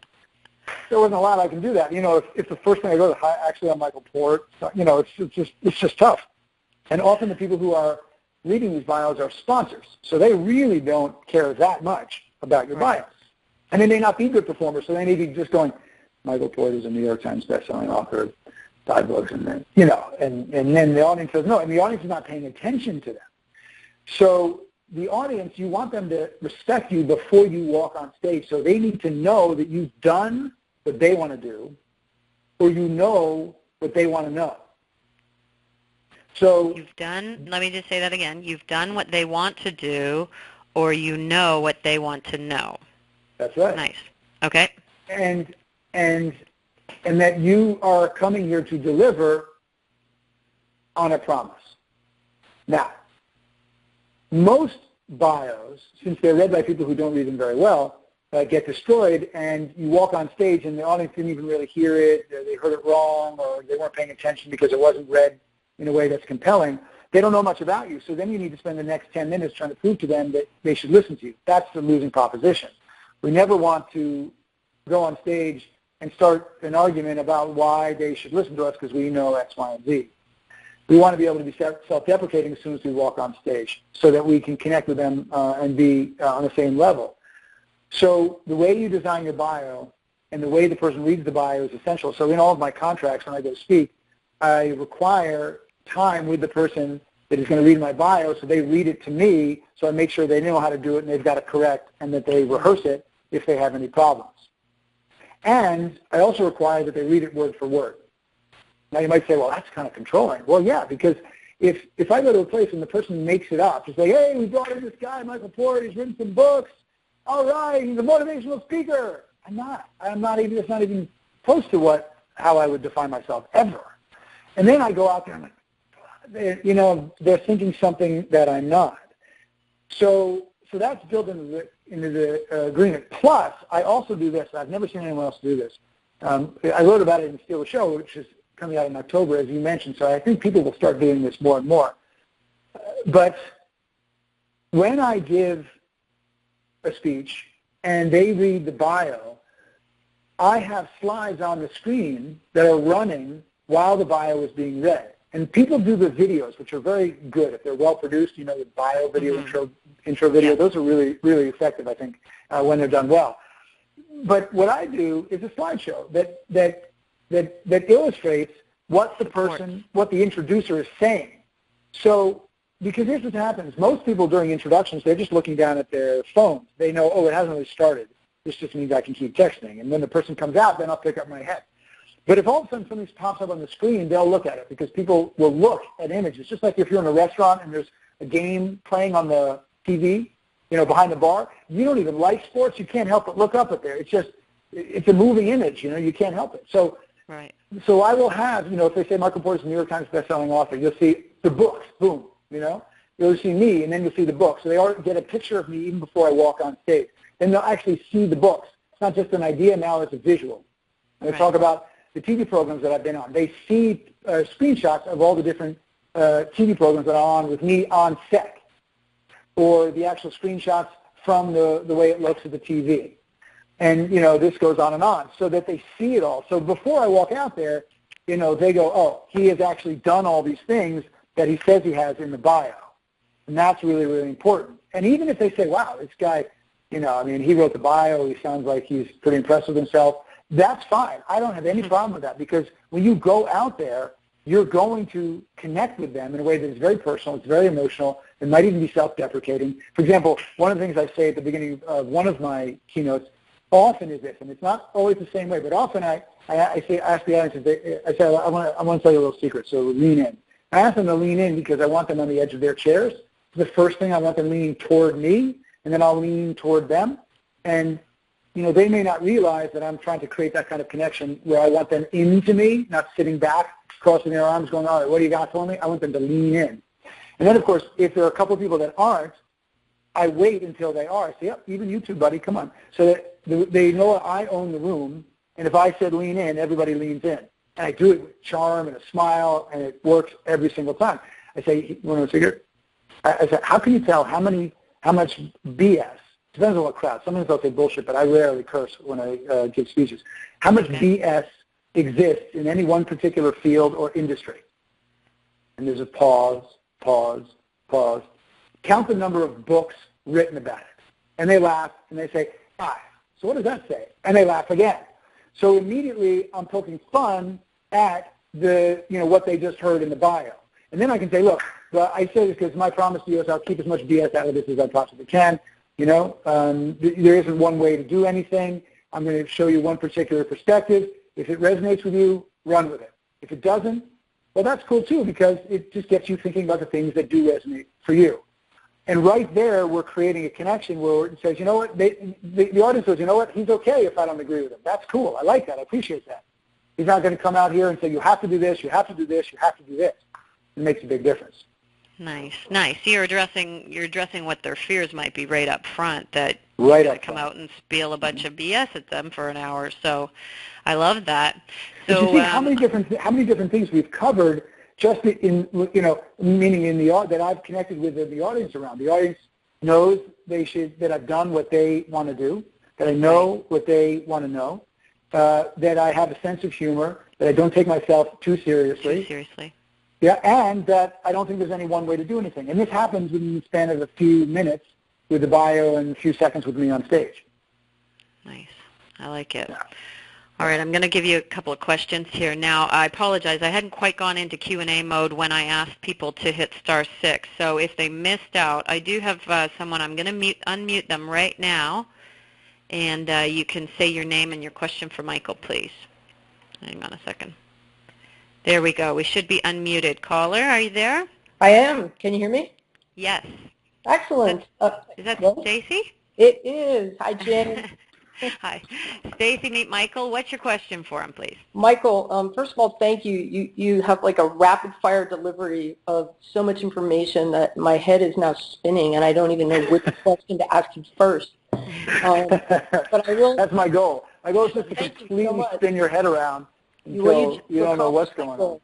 there wasn't a lot I can do that. You know, if the first thing I go to, hi, actually I'm Michael Port, you know, it's just tough. And often the people who are reading these bios are sponsors, so they really don't care that much about your bios. And they may not be good performers, so they may be just going, Michael Port is a New York Times bestselling author, 5 books, and then, you know, and then the audience says no, and the audience is not paying attention to them. So the audience, you want them to respect you before you walk on stage, so they need to know that you've done what they want to do, or you know what they want to know. So you've done, let me just say that again, you've done what they want to do, or you know what they want to know. That's right. Nice. Okay. And that you are coming here to deliver on a promise. Now, most bios, since they're read by people who don't read them very well, get destroyed, and you walk on stage and the audience didn't even really hear it, or they heard it wrong, or they weren't paying attention because it wasn't read in a way that's compelling. They don't know much about you, so then you need to spend the next 10 minutes trying to prove to them that they should listen to you. That's the losing proposition. We never want to go on stage and start an argument about why they should listen to us because we know X, Y, and Z. We want to be able to be self-deprecating as soon as we walk on stage so that we can connect with them and be on the same level. So the way you design your bio and the way the person reads the bio is essential. So in all of my contracts when I go speak, I require time with the person that is going to read my bio so they read it to me, so I make sure they know how to do it and they've got it correct and that they rehearse it if they have any problems. And I also require that they read it word for word. Now you might say, well, that's kind of controlling. Well, yeah, because if I go to a place and the person makes it up, just like, hey, we brought in this guy, Michael Port, he's written some books. All right, he's a motivational speaker. I'm not even, it's not even close to how I would define myself ever. And then I go out there and I'm like, they're thinking something that I'm not. So that's built into the agreement. Plus, I also do this. I've never seen anyone else do this. I wrote about it in Steal the Show, which is coming out in October, as you mentioned. So I think people will start doing this more and more. But when I give a speech and they read the bio, I have slides on the screen that are running while the bio is being read. And people do the videos, which are very good. If they're well produced, the bio video, intro video, those are really, really effective, I think, when they're done well. But what I do is a slideshow that illustrates what the introducer is saying. So, because here's what happens. Most people during introductions, they're just looking down at their phones. They know, oh, it hasn't really started. This just means I can keep texting. And when the person comes out, then I'll pick up my head. But if all of a sudden something pops up on the screen, they'll look at it because people will look at images. Just like if you're in a restaurant and there's a game playing on the TV, behind the bar, you don't even like sports. You can't help but look up at there. It's a moving image. You can't help it. So, right. So I will have, if they say Michael Porter's the New York Times bestselling author, you'll see the books, boom, You'll see me, and then you'll see the books. So they all get a picture of me even before I walk on stage. Then they'll actually see the books. It's not just an idea now, it's a visual. And they talk about the TV programs that I've been on. They see screenshots of all the different TV programs that are on with me on set, or the actual screenshots from the way it looks at the TV. And, this goes on, so that they see it all. So before I walk out there, they go, oh, he has actually done all these things that he says he has in the bio. And that's really, really important. And even if they say, wow, this guy, he wrote the bio, he sounds like he's pretty impressed with himself, that's fine. I don't have any problem with that, because when you go out there, you're going to connect with them in a way that is very personal, it's very emotional, it might even be self-deprecating. For example, one of the things I say at the beginning of one of my keynotes often is this, and it's not always the same way, but often I ask the audience, I say, I want to tell you a little secret, so lean in. I ask them to lean in because I want them on the edge of their chairs. The first thing, I want them leaning toward me, and then I'll lean toward them. And, they may not realize that I'm trying to create that kind of connection where I want them into me, not sitting back, crossing their arms, going, all right, what do you got for me? I want them to lean in. And then, of course, if there are a couple of people that aren't, I wait until they are. I say, yep, even you two, buddy, come on. So that they know I own the room, and if I said lean in, everybody leans in. And I do it with charm and a smile, and it works every single time. I say, you want to cigarette? I say, how can you tell how much BS? Depends on what crowd. Sometimes I'll say bullshit, but I rarely curse when I give speeches. How much BS exists in any one particular field or industry? And there's a pause, pause, pause. Count the number of books written about it. And they laugh, and they say, 5. So what does that say? And they laugh again. So immediately I'm poking fun at what they just heard in the bio. And then I can say, look, well, I say this because my promise to you is I'll keep as much BS out of this as I possibly can. There isn't one way to do anything. I'm going to show you one particular perspective. If it resonates with you, run with it. If it doesn't, well, that's cool too, because it just gets you thinking about the things that do resonate for you. And right there, we're creating a connection where it says, you know what, the audience says, you know what, he's okay if I don't agree with him. That's cool. I like that. I appreciate that. He's not going to come out here and say, you have to do this, you have to do this, you have to do this. It makes a big difference. Nice, nice. You're addressing what their fears might be right up front, that right you're going to come out and spiel a bunch of BS at them for an hour. So I love that. So but you see how many different things we've covered just in, meaning in that I've connected with the audience around. The audience knows that I've done what they want to do, that I know what they want to know, that I have a sense of humor, that I don't take myself too seriously. Yeah, and that I don't think there's any one way to do anything. And this happens within the span of a few minutes with the bio and a few seconds with me on stage. Nice. I like it. Yeah. All right, I'm going to give you a couple of questions here. Now, I apologize. I hadn't quite gone into Q&A mode when I asked people to hit *6. So if they missed out, I do have someone. I'm going to unmute them right now. And you can say your name and your question for Michael, please. Hang on a second. There we go. We should be unmuted. Caller, are you there? I am. Can you hear me? Yes. Excellent. Is that Stacy? It is. Hi, Jen. Hi. Stacy, meet Michael. What's your question for him, please? Michael, first of all, thank you. You have like a rapid-fire delivery of so much information that my head is now spinning, and I don't even know which question to ask you first. But I will. That's my goal. My goal is just to completely spin your head around until you don't know what's going on.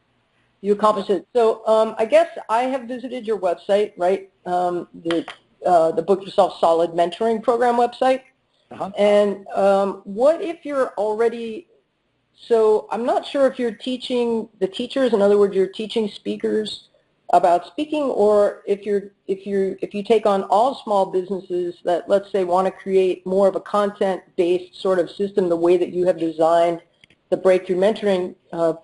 You accomplish it. So I guess I have visited your website, right? The Book Yourself Solid mentoring program website. Uh-huh. And what if you're already, so I'm not sure if you're teaching the teachers, in other words, you're teaching speakers about speaking, or if you take on all small businesses that, let's say, want to create more of a content-based sort of system the way that you have designed the Breakthrough Mentoring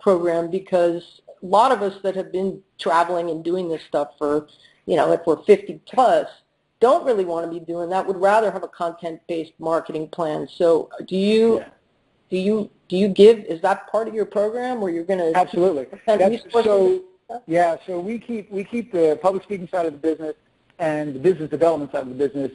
program, because a lot of us that have been traveling and doing this stuff for, if we're 50 plus, don't really want to be doing that, would rather have a content-based marketing plan. So do you give, is that part of your program where you're going to? Absolutely. So we keep the public speaking side of the business and the business development side of the business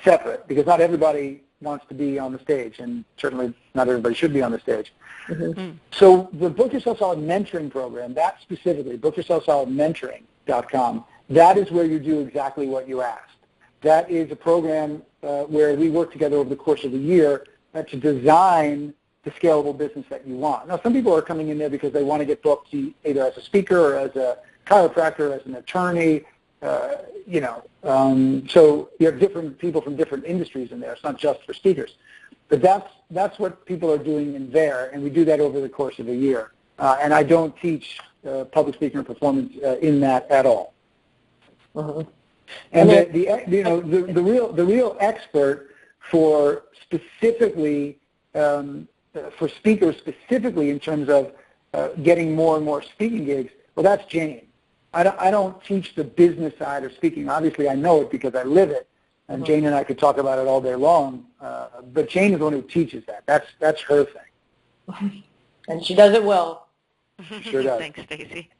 separate, because not everybody wants to be on the stage, and certainly not everybody should be on the stage. Mm-hmm. So the Book Yourself Solid mentoring program, that specifically, bookyourselfsolidmentoring.com, that is where you do exactly what you asked. That is a program where we work together over the course of a year to design the scalable business that you want. Now, some people are coming in there because they want to get booked either as a speaker or as a chiropractor, as an attorney, so you have different people from different industries in there. It's not just for speakers. But that's what people are doing in there, and we do that over the course of a year. And I don't teach public speaking or performance in that at all. Uh-huh. And the real expert for specifically for speakers specifically in terms of getting more and more speaking gigs, well, that's Jane. I don't teach the business side of speaking. Obviously, I know it because I live it, and Jane and I could talk about it all day long. But Jane is the one who teaches that. That's her thing, and she does it well. She sure does. Thanks, Stacy.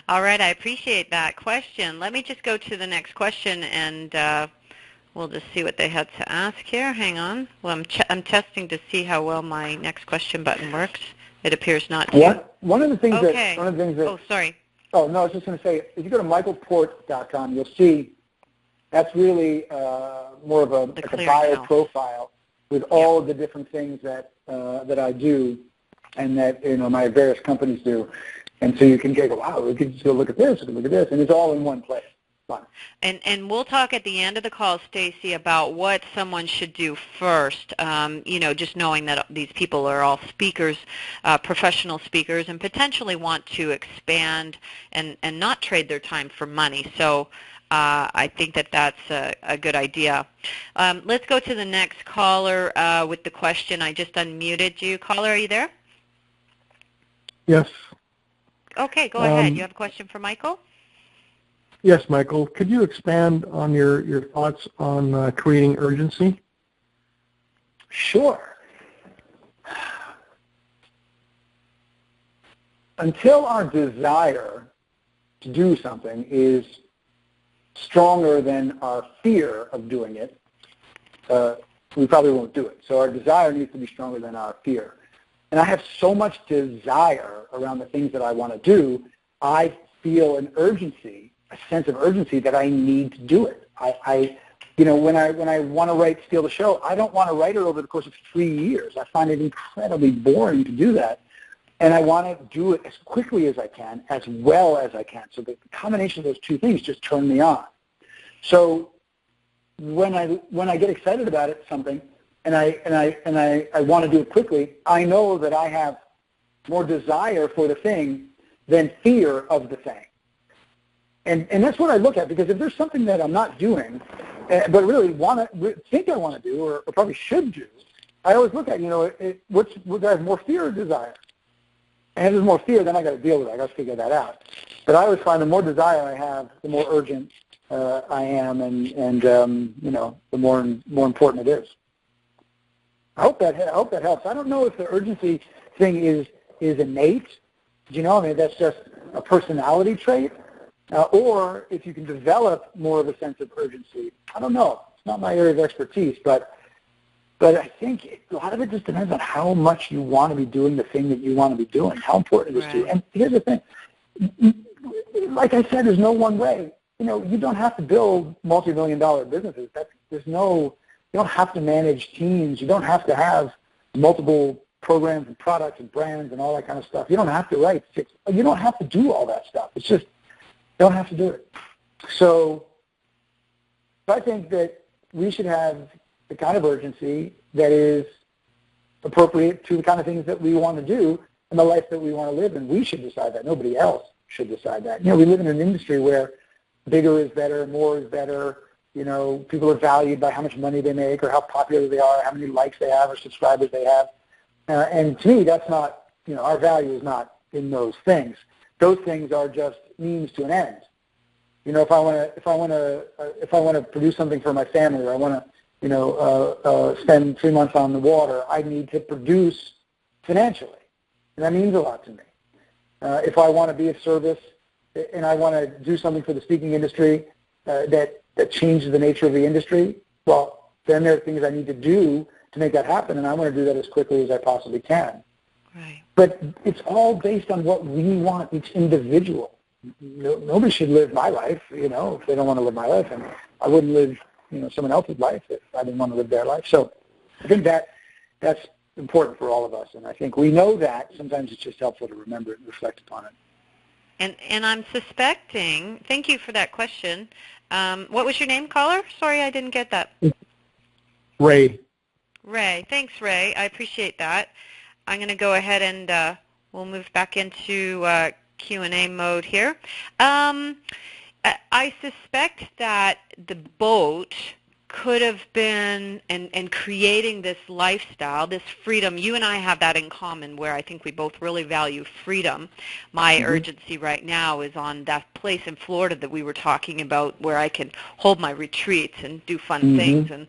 All right, I appreciate that question. Let me just go to the next question, and we'll just see what they had to ask here. Hang on. Well, I'm testing to see how well my next question button works. It appears not to. One of the things that. Oh, sorry. Oh, no, I was just going to say, if you go to michaelport.com, you'll see that's really more of a bio profile with all of the different things that I do and that my various companies do. And so you can go, wow, we can just go look at this, and it's all in one place. Fun. And we'll talk at the end of the call, Stacy, about what someone should do first, just knowing that these people are all speakers, professional speakers, and potentially want to expand and not trade their time for money. So I think that's a good idea. Let's go to the next caller with the question. I just unmuted you. Caller, are you there? Yes. Okay, go ahead. You have a question for Michael? Yes, Michael. Could you expand on your thoughts on creating urgency? Sure. Until our desire to do something is stronger than our fear of doing it, we probably won't do it. So our desire needs to be stronger than our fear. And I have so much desire around the things that I want to do, I feel an urgency, a sense of urgency that I need to do it. When I want to steal the show, I don't want to write it over the course of 3 years. I find it incredibly boring to do that. And I want to do it as quickly as I can, as well as I can. So the combination of those two things just turn me on. So when I get excited about something, and I want to do it quickly, I know that I have more desire for the thing than fear of the thing. And that's what I look at, because if there's something that I'm not doing, but really think I want to do or probably should do, I always look at, would I have more fear or desire? And if there's more fear, then I got to deal with it. I got to figure that out. But I always find the more desire I have, the more urgent I am, and the more important it is. I hope that helps. I don't know if the urgency thing is innate. That's just a personality trait, or if you can develop more of a sense of urgency. I don't know. It's not my area of expertise, but But I think a lot of it just depends on how much you want to be doing the thing that you want to be doing, how important it is to you. And here's the thing. Like I said, there's no one way. You don't have to build multi-million-dollar businesses. You don't have to manage teams. You don't have to have multiple programs and products and brands and all that kind of stuff. You don't have to write you don't have to do all that stuff. It's just, you don't have to do it. So I think that we should have the kind of urgency that is appropriate to the kind of things that we want to do and the life that we want to live, and we should decide that. Nobody else should decide that. We live in an industry where bigger is better, more is better. People are valued by how much money they make or how popular they are, how many likes they have or subscribers they have. And to me, that's not, our value is not in those things. Those things are just means to an end. If I want to produce something for my family, or I want to, spend 3 months on the water, I need to produce financially, and that means a lot to me. If I want to be of service and I want to do something for the speaking industry that changes the nature of the industry, well, then there are things I need to do to make that happen, and I want to do that as quickly as I possibly can. Right. But it's all based on what we want each individual. Nobody should live my life, if they don't want to live my life, and I wouldn't live, someone else's life if I didn't want to live their life. So I think that's important for all of us, and I think we know that. Sometimes it's just helpful to remember it and reflect upon it. And I'm suspecting, thank you for that question. What was your name, caller? Sorry, I didn't get that. Ray. Ray. Thanks, Ray. I appreciate that. I'm going to go ahead and we'll move back into Q&A mode here. I suspect that the boat could have been, and creating this lifestyle, this freedom, you and I have that in common where I think we both really value freedom. My urgency right now is on that place in Florida that we were talking about where I can hold my retreats and do fun things. And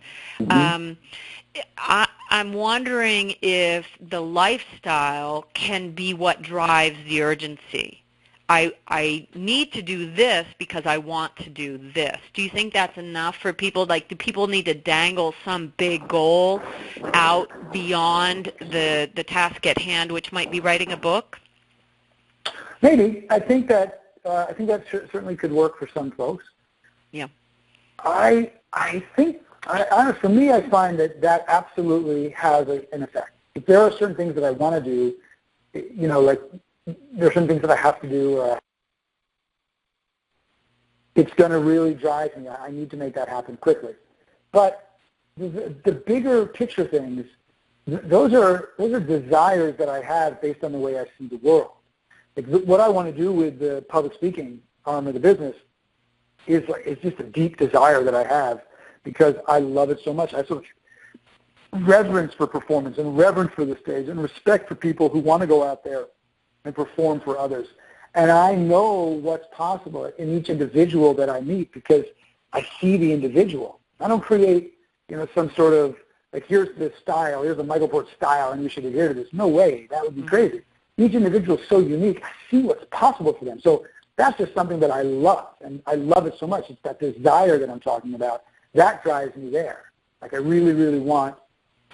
I'm wondering if the lifestyle can be what drives the urgency. I need to do this because I want to do this. Do you think that's enough for people? Like, do people need to dangle some big goal out beyond the task at hand, which might be writing a book? Maybe. I think that certainly could work for some folks. Yeah. I think, for me, I find that absolutely has an effect. If there are certain things that I want to do, like there are some things that I have to do, it's going to really drive me. I need to make that happen quickly. But the bigger picture things, those are desires that I have based on the way I see the world. Like what I want to do with the public speaking arm of the business is just a deep desire that I have because I love it so much. I have so much reverence for performance and reverence for the stage and respect for people who want to go out there and perform for others. And I know what's possible in each individual that I meet because I see the individual. I don't create, some sort of, like, here's this style, here's the Michael Port style, and you should adhere to this. No way. That would be crazy. Each individual is so unique. I see what's possible for them. So that's just something that I love, and I love it so much. It's that desire that I'm talking about. That drives me there. Like, I really, really want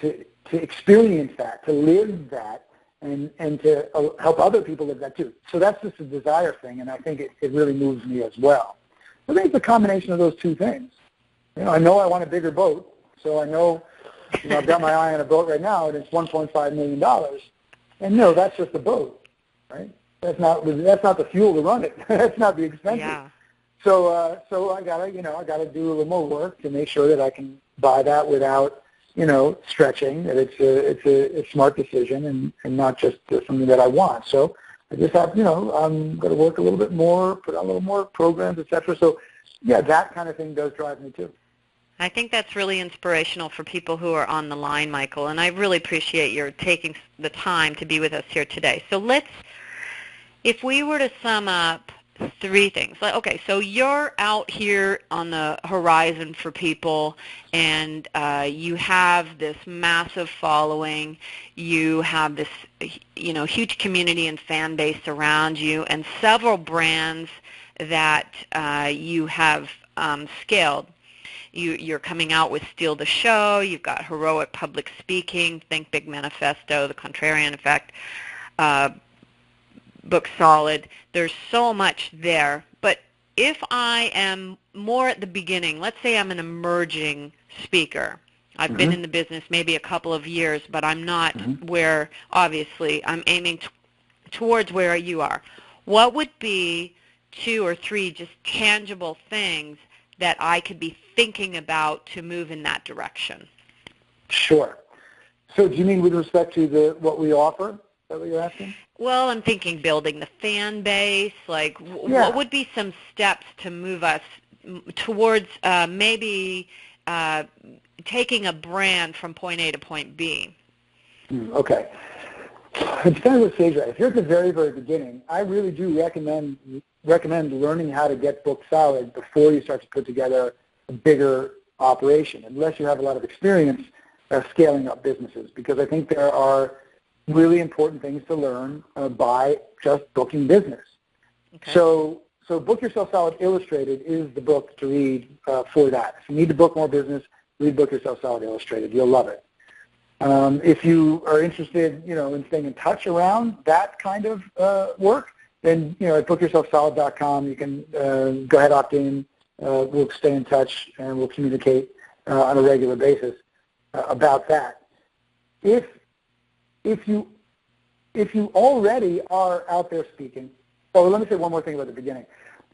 to experience that, to live that, and to help other people live that too. So that's just a desire thing, and I think it really moves me as well. I think it's a combination of those two things. I know I want a bigger boat, so I know, I've got my eye on a boat right now, and it's $1.5 million. And no, that's just a boat, right? That's not the fuel to run it. That's not the expenses. Yeah. So I gotta do a little more work to make sure that I can buy that without stretching, that it's a smart decision and not just something that I want. So I just have, I'm going to work a little bit more, put on a little more programs, et cetera. So, yeah, that kind of thing does drive me too. I think that's really inspirational for people who are on the line, Michael, and I really appreciate your taking the time to be with us here today. So if we were to sum up 3 things. Okay, so you're out here on the horizon for people, and you have this massive following. You have this, huge community and fan base around you, and several brands that you have scaled. You're coming out with Steal the Show. You've got Heroic Public Speaking, Think Big Manifesto, The Contrarian Effect, Book Solid. There's so much there. But if I am more at the beginning, let's say I'm an emerging speaker. I've been in the business maybe a couple of years, but I'm not where, obviously, I'm aiming towards where you are. What would be 2 or 3 just tangible things that I could be thinking about to move in that direction? Sure. So do you mean with respect to what we offer? Is that what you're asking? Well, I'm thinking building the fan base. Like, what would be some steps to move us towards maybe taking a brand from point A to point B? Okay. It depends what stage you're at. If you're at the very, very beginning, I really do recommend learning how to get book solid before you start to put together a bigger operation, unless you have a lot of experience scaling up businesses, because I think there are really important things to learn by just booking business. Okay. So Book Yourself Solid Illustrated is the book to read for that. If you need to book more business, read Book Yourself Solid Illustrated. You'll love it. If you are interested, in staying in touch around that kind of work, then, at bookyourselfsolid.com, you can go ahead, opt in. We'll stay in touch, and we'll communicate on a regular basis about that. If you already are out there speaking, let me say one more thing about the beginning.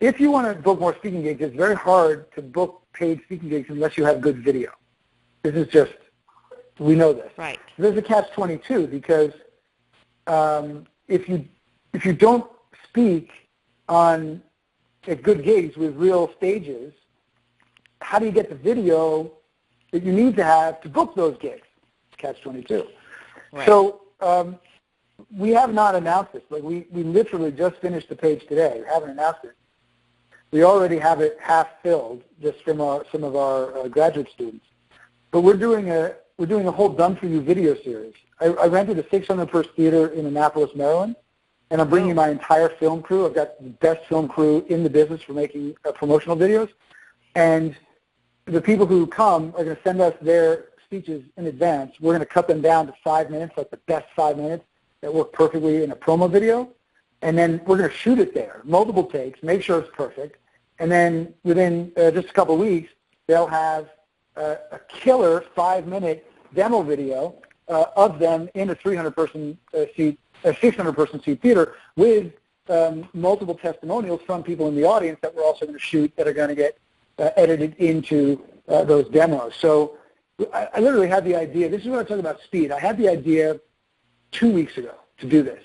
If you want to book more speaking gigs, it's very hard to book paid speaking gigs unless you have good video. This is just, we know this. Right. There's a catch-22 because if you don't speak at good gigs with real stages, how do you get the video that you need to have to book those gigs? Catch-22. Right. So we have not announced this. Like we literally just finished the page today. We haven't announced it. We already have it half filled just from some of our graduate students. But we're doing a whole done-for-you video series. I rented a 600-person theater in Annapolis, Maryland, and I'm bringing my entire film crew. I've got the best film crew in the business for making promotional videos. And the people who come are going to send us their speeches in advance. We're going to cut them down to 5 minutes, like the best 5 minutes that work perfectly in a promo video. And then we're going to shoot it there, multiple takes, make sure it's perfect. And then within just a couple of weeks, they'll have a killer 5-minute demo video of them in a 300-person seat, a 600-person seat theater with multiple testimonials from people in the audience that we're also going to shoot that are going to get edited into those demos. So I literally had the idea. This is what I talk about speed. I had the idea 2 weeks ago to do this.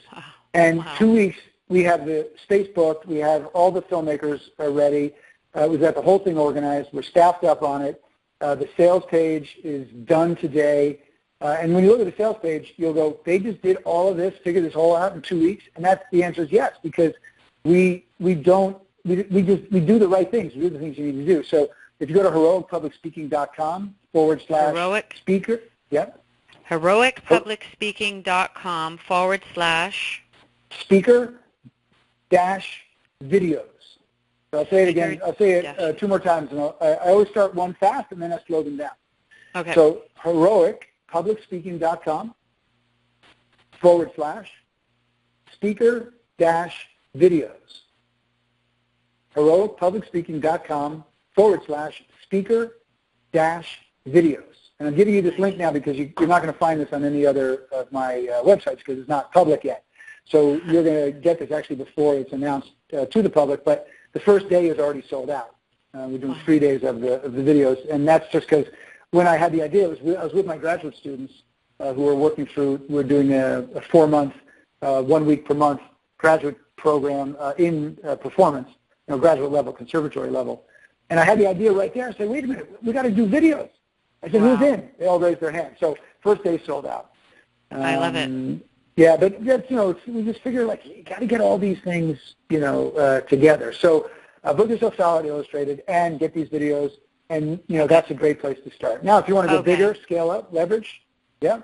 And 2 weeks, we have the space booked. We have all the filmmakers ready. We've got the whole thing organized. We're staffed up on it. The sales page is done today. And when you look at the sales page, you'll go, they just did all of this, figured this all out in 2 weeks? And the answer is yes, because we do the right things. We do the things you need to do. So if you go to heroicpublicspeaking.com /speaker. Yep. heroicpublicspeaking.com /speaker-videos. So I'll say it again. I'll say it 2 more times. And I always start one fast, and then I slow them down. Okay. So heroicpublicspeaking.com /speaker-videos. heroicpublicspeaking.com /speaker-videos. And I'm giving you this link now because you're not going to find this on any other of my websites because it's not public yet. So you're going to get this actually before it's announced to the public, but the first day is already sold out. We're doing 3 days of the videos, and that's just because when I had the idea, I was with my graduate students who were working through, we're doing a 4-month, 1 week per month graduate program in performance, graduate level, conservatory level. And I had the idea right there. I said, wait a minute, we got to do videos. I said, who's in? They all raised their hand. So first day sold out. I love it. Yeah, but that's, we just figure you got to get all these things, together. So Book Yourself Solid Illustrated and get these videos, and that's a great place to start. Now, if you want to go bigger, scale up, leverage, then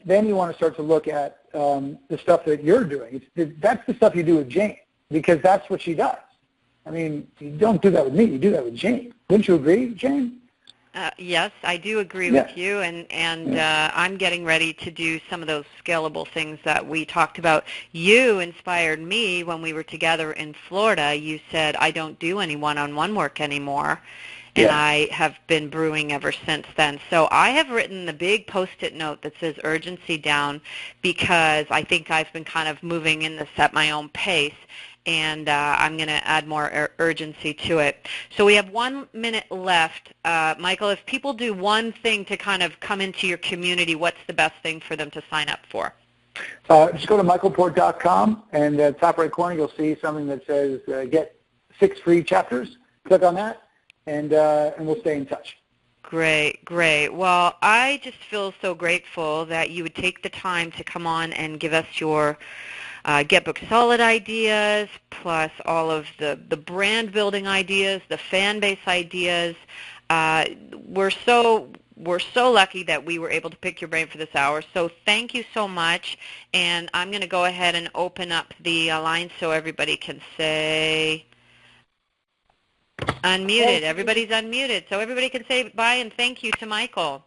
you want to start to look at the stuff that you're doing. That's the stuff you do with Jane because that's what she does. I mean, you don't do that with me. You do that with Jane. Wouldn't you agree, Jane? Yes, I do agree Yeah. with you, and I'm getting ready to do some of those scalable things that we talked about. You inspired me when we were together in Florida. You said, I don't do any one-on-one work anymore, and I have been brewing ever since then. So I have written the big Post-it note that says urgency down because I think I've been kind of moving in this at my own pace, and I'm going to add more urgency to it. So we have 1 minute left. Michael, if people do one thing to kind of come into your community, what's the best thing for them to sign up for? Just go to michaelport.com, and at the top right corner you'll see something that says get 6 free chapters. Click on that, and we'll stay in touch. Great, great. Well, I just feel so grateful that you would take the time to come on and give us your Get Book Solid ideas, plus all of the brand building ideas, the fan base ideas. We're so lucky that we were able to pick your brain for this hour. So thank you so much. And I'm going to go ahead and open up the line so everybody can say unmuted. Everybody's unmuted. So everybody can say bye and thank you to Michael.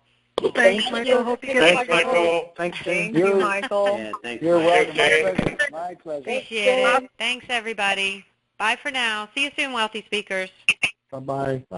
Thanks, Michael. Hope you get Thanks, Michael. Thanks, Jane. Thank you, Michael. Yeah, thanks. You're welcome. My Jane. pleasure. My pleasure. Appreciate it. Thanks, everybody. Bye for now. See you soon, Wealthy Speakers. Bye-bye. Bye.